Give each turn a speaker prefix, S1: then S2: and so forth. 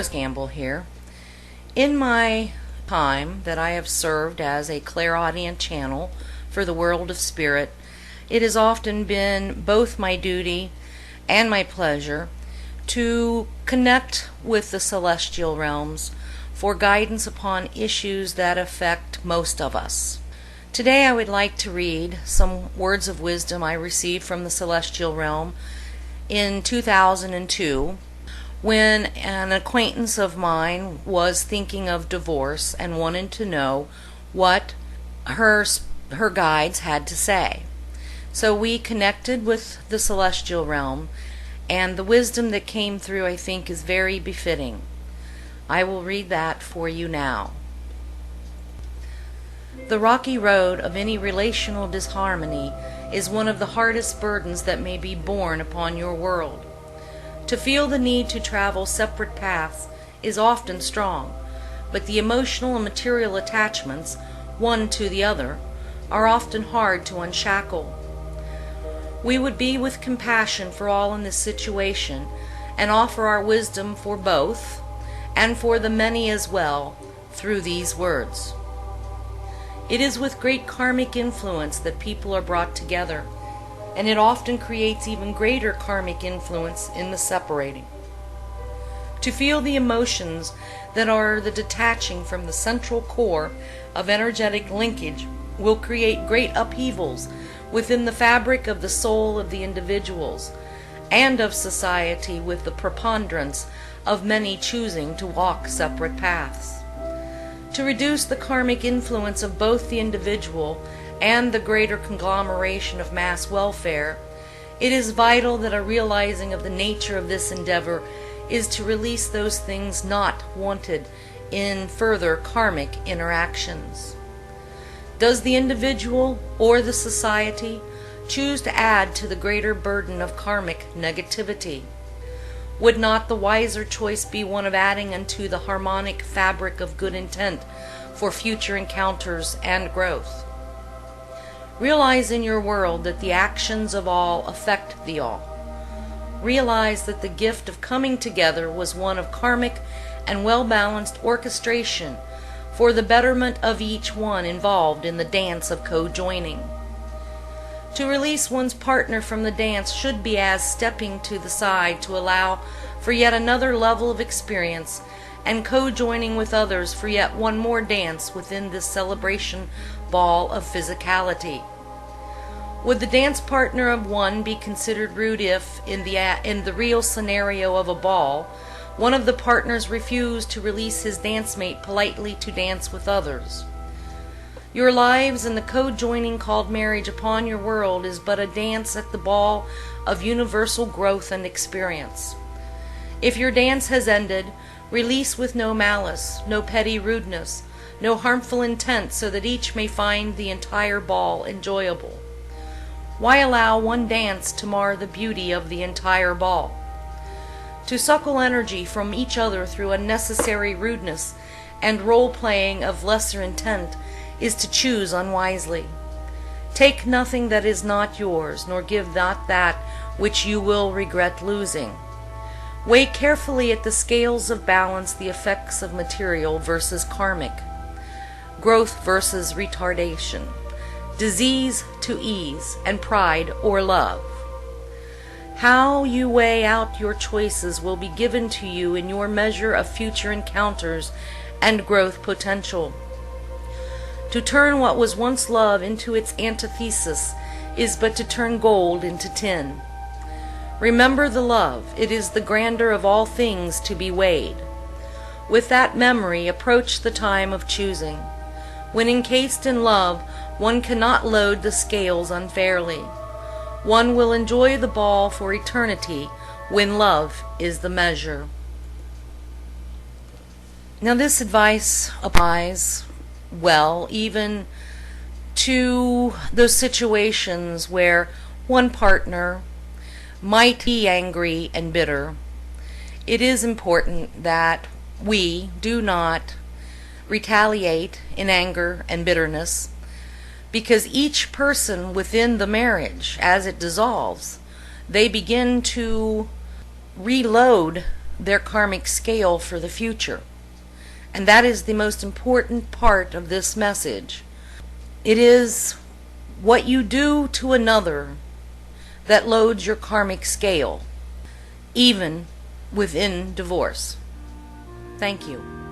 S1: Rose Gamble here. In my time that I have served as a clairaudient channel for the world of spirit, it has often been both my duty and my pleasure to connect with the celestial realms for guidance upon issues that affect most of us. Today I would like to read some words of wisdom I received from the celestial realm in 2002 when an acquaintance of mine was thinking of divorce and wanted to know what her guides had to say. So we connected with the celestial realm, and the wisdom that came through, I think, is very befitting. I will read that for you now. The rocky road of any relational disharmony is one of the hardest burdens that may be borne upon your world. To feel the need to travel separate paths is often strong, but the emotional and material attachments, one to the other, are often hard to unshackle. We would be with compassion for all in this situation and offer our wisdom for both and for the many as well through these words. It is with great karmic influence that people are brought together, and it often creates even greater karmic influence in the separating. To feel the emotions that are the detaching from the central core of energetic linkage will create great upheavals within the fabric of the soul of the individuals and of society, with the preponderance of many choosing to walk separate paths. To reduce the karmic influence of both the individual and the greater conglomeration of mass welfare, it is vital that a realizing of the nature of this endeavor is to release those things not wanted in further karmic interactions. Does the individual or the society choose to add to the greater burden of karmic negativity? Would not the wiser choice be one of adding unto the harmonic fabric of good intent for future encounters and growth? Realize in your world that the actions of all affect the all. Realize that the gift of coming together was one of karmic and well-balanced orchestration for the betterment of each one involved in the dance of co-joining. To release one's partner from the dance should be as stepping to the side to allow for yet another level of experience and co-joining with others for yet one more dance within this celebration ball of physicality. Would the dance partner of one be considered rude if, in the real scenario of a ball, one of the partners refused to release his dance mate politely to dance with others? Your lives and the co-joining called marriage upon your world is but a dance at the ball of universal growth and experience. If your dance has ended, release with no malice, no petty rudeness, no harmful intent, so that each may find the entire ball enjoyable. Why allow one dance to mar the beauty of the entire ball? To suckle energy from each other through unnecessary rudeness and role-playing of lesser intent is to choose unwisely. Take nothing that is not yours, nor give not that which you will regret losing. Weigh carefully at the scales of balance the effects of material versus karmic, growth versus retardation, disease to ease, and pride or love. How you weigh out your choices will be given to you in your measure of future encounters and growth potential. To turn what was once love into its antithesis is but to turn gold into tin. Remember the love. It is the grandeur of all things to be weighed. With that memory, approach the time of choosing. When encased in love, one cannot load the scales unfairly. One will enjoy the ball for eternity when love is the measure. Now, this advice applies well even to those situations where one partner might be angry and bitter. It is important that we do not retaliate in anger and bitterness, because each person within the marriage, as it dissolves, they begin to reload their karmic scale for the future. And that is the most important part of this message. It is what you do to another that loads your karmic scale, even within divorce. Thank you.